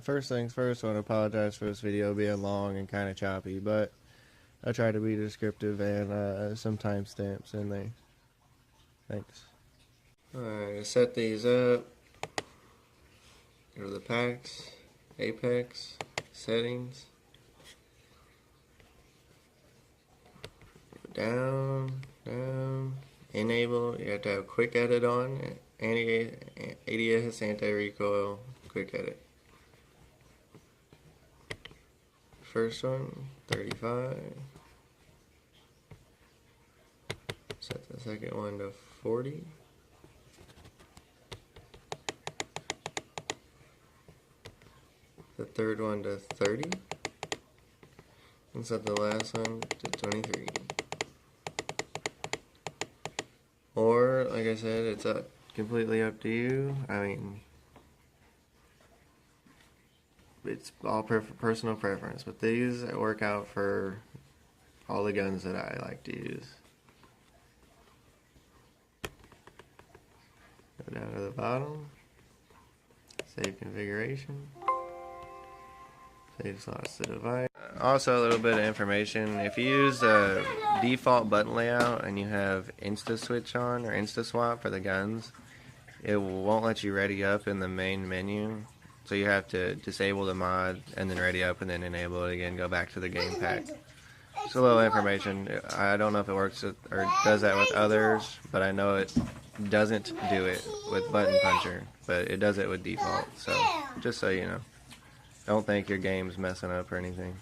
First things first, I want to apologize for this video being long and kind of choppy, but I try to be descriptive and some timestamps in there. Thanks. Alright, set these up. Go to the packs, Apex, settings. Down, enable. You have to have quick edit on. ADS, anti-recoil, quick edit. First one, 35. Set the second one to 40. The third one to 30. And set the last one to 23. Or, like I said, it's completely up to you. I mean, it's all personal preference, but these work out for all the guns that I like to use. Go down to the bottom, save configuration, save slots to device. Also, a little bit of information: if you use a default button layout and you have Insta Switch on or Insta Swap for the guns, it won't let you ready up in the main menu. So you have to disable the mod and then ready up and then enable it again, go back to the game pack. Just a little information. I don't know if it works or does that with others, but I know it doesn't do it with button puncher, but it does it with default. So just so you know, don't think your game's messing up or anything.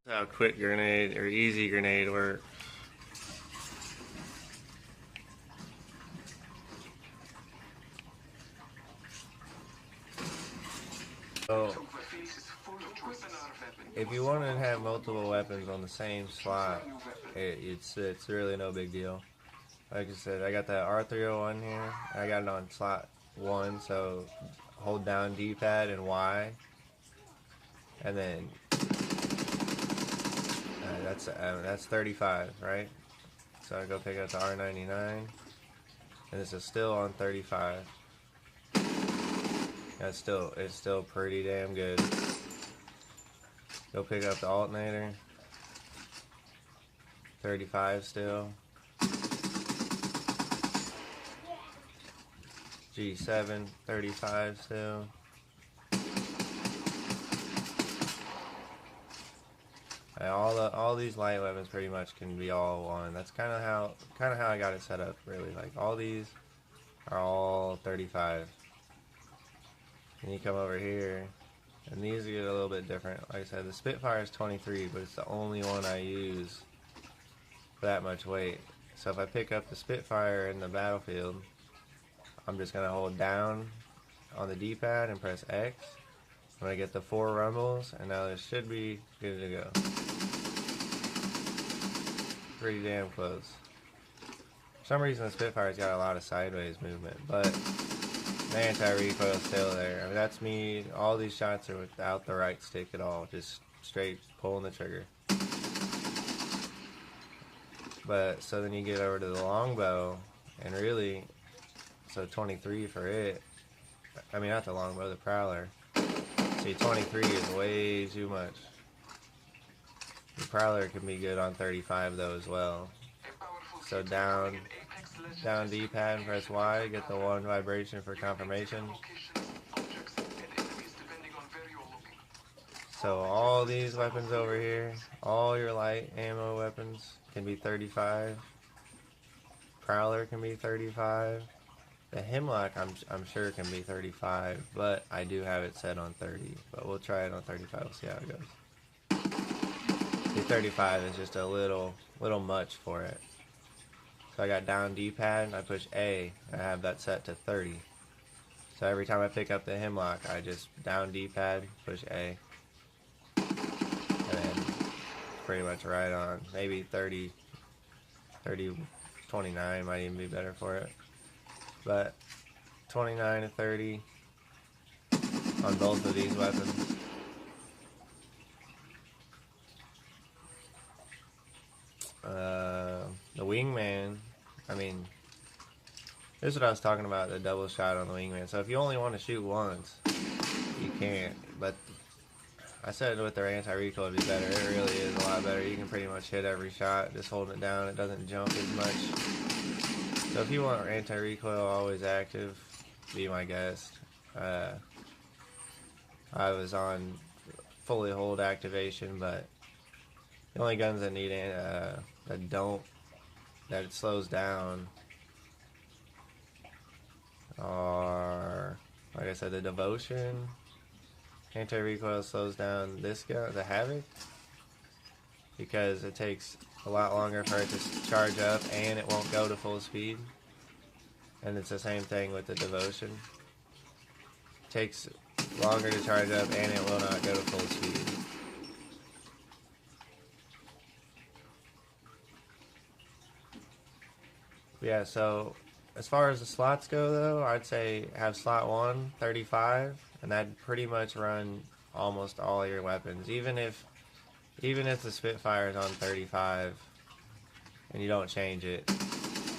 That's how quick grenade or easy grenade works. So, if you want to have multiple weapons on the same slot, it's really no big deal. Like I said, I got that R301 here. I got it on slot 1, so hold down D-pad and Y, and then that's 35, right? So I go pick up the R99, and this is still on 35. It's still pretty damn good. Go pick up the alternator. 35 still. G7, 35 still. And all these light weapons pretty much can be all one. That's kind of how I got it set up, really. Like all these are all 35. And you come over here, and these get a little bit different. Like I said, the Spitfire is 23, but it's the only one I use for that much weight. So if I pick up the Spitfire in the battlefield, I'm just going to hold down on the D-pad and press X. I'm going to get the 4 rumbles, and now this should be good to go. Pretty damn close. For some reason the Spitfire's got a lot of sideways movement, but the anti-recoil is still there. I mean, that's me. All these shots are without the right stick at all, just straight pulling the trigger. But so then you get over to the longbow, and really, so 23 for it. I mean, not the longbow, the Prowler. See, 23 is way too much. The Prowler can be good on 35 though as well. So down D-pad and press Y, get the 1 vibration for confirmation. So all these weapons over here, all your light ammo weapons can be 35. Prowler can be 35. The Hemlock I'm sure can be 35, but I do have it set on 30. But we'll try it on 35, we'll see how it goes. The 35 is just a little much for it. So I got down D-pad, I push A, I have that set to 30. So every time I pick up the Hemlock, I just down D-pad, push A. And then pretty much right on. Maybe 30, 29 might even be better for it. But 29 to 30 on both of these weapons. The Wingman, I mean, this is what I was talking about, the double shot on the Wingman. So if you only want to shoot once, you can't. But I said with their anti-recoil it'd be better. It really is a lot better. You can pretty much hit every shot, just holding it down. It doesn't jump as much. So if you want anti-recoil always active, be my guest. I was on fully hold activation, but the only guns that need that it slows down are, like I said, the Devotion. Anti-recoil slows down this gun, the Havoc, because it takes a lot longer for it to charge up and it won't go to full speed. And it's the same thing with the Devotion. It takes longer to charge up and it will not go to full speed. Yeah, so as far as the slots go though, I'd say have slot 1, 35, and that'd pretty much run almost all your weapons. Even if the Spitfire is on 35 and you don't change it,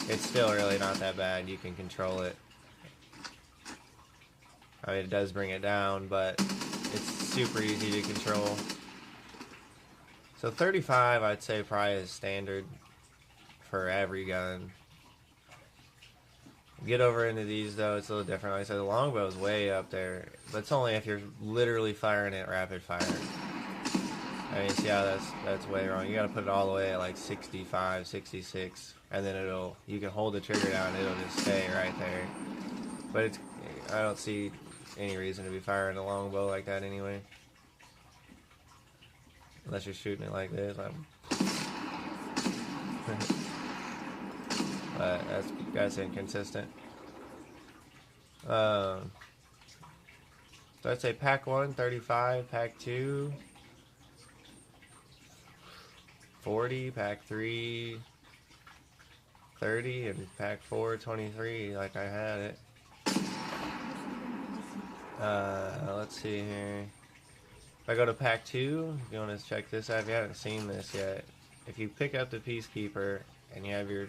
it's still really not that bad. You can control it. I mean, it does bring it down, but it's super easy to control. So 35, I'd say probably is standard for every gun. Get over into these though, it's a little different. Like I said, the longbow is way up there, but it's only if you're literally firing it rapid fire. I mean, see how that's way wrong. You gotta put it all the way at like 65, 66, and then you can hold the trigger down and it'll just stay right there. But I don't see any reason to be firing a longbow like that anyway. Unless you're shooting it like this. But that's inconsistent. So I'd say pack 1, 35, pack 2, 40, pack 3, 30, and pack 4, 23, like I had it. Let's see here. If I go to pack 2, if you want to check this out, if you haven't seen this yet, if you pick up the Peacekeeper and you have your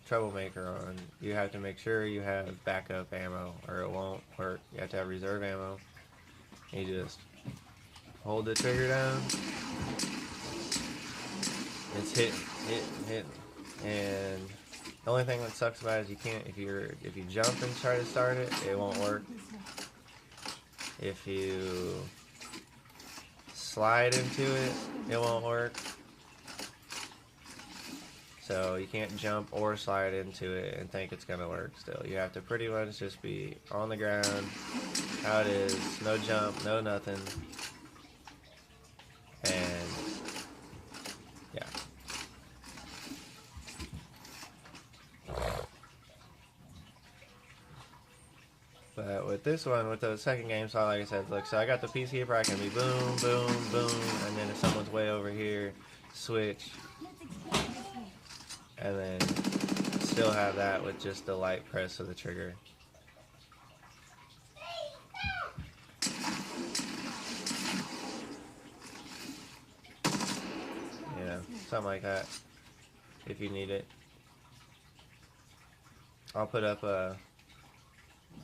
Troublemaker on, you have to make sure you have backup ammo or it won't work. You have to have reserve ammo. You just hold the trigger down. It's hit, and the only thing that sucks about it is you can't, if you jump and try to start it, it won't work. If you slide into it, it won't work. So you can't jump or slide into it and think it's gonna work still. You have to pretty much just be on the ground, how it is, no jump, no nothing. And yeah. But with this one, with the second game style, like I said, look, so I got the Peacekeeper, I can be boom, boom, boom, and then if someone's way over here, switch. And then still have that with just the light press of the trigger. You know, something like that, if you need it. I'll put up a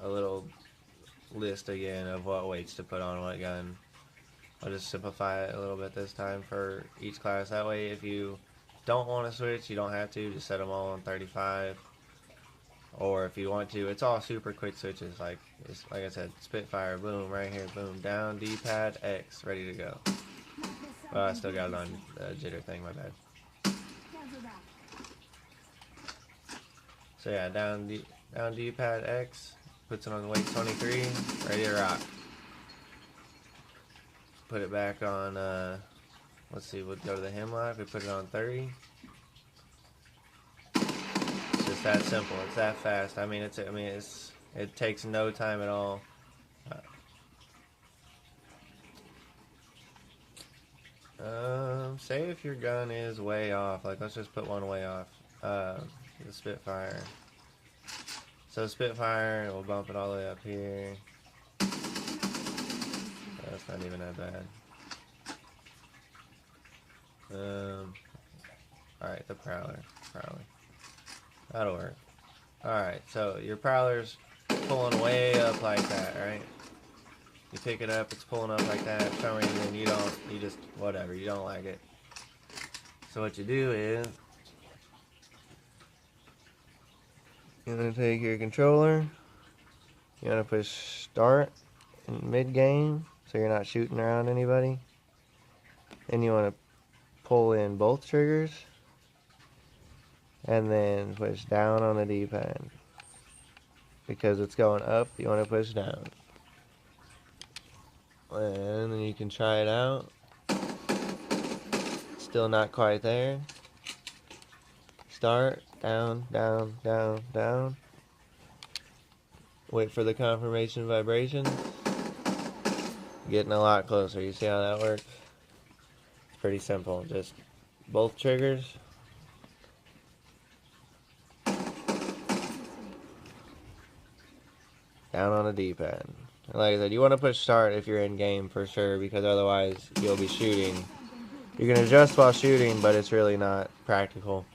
little list again of what weights to put on what gun. I'll just simplify it a little bit this time for each class. That way, if you don't want to switch, you don't have to. Just set them all on 35. Or if you want to, it's all super quick switches. Like I said, Spitfire, boom, right here, boom, down, D-pad, X, ready to go. Well, I still got it on the jitter thing, my bad. So yeah, down D-pad, X, puts it on weight 23, ready to rock. Put it back on, let's see, we'll go to the hemlock, we put it on 30. It's just that simple, it's that fast. I mean, it takes no time at all. Say if your gun is way off, like let's just put one way off, the Spitfire. So Spitfire, we'll bump it all the way up here. That's not even that bad. Alright, the Prowler. That'll work. Alright, so your Prowler's pulling way up like that, right? You pick it up, it's pulling up like that, showing you, and you just, whatever, you don't like it. So what you do is, you're going to take your controller, you're going to push start in mid-game, so you're not shooting around anybody. Then you want to pull in both triggers, and then push down on the D-pad. Because it's going up, you want to push down. And then you can try it out. Still not quite there. Start, down, down, down, down. Wait for the confirmation vibration. Getting a lot closer. You see how that works? It's pretty simple. Just both triggers. Down on the D-pad. Like I said, you want to push start if you're in game for sure, because otherwise you'll be shooting. You can adjust while shooting, but it's really not practical.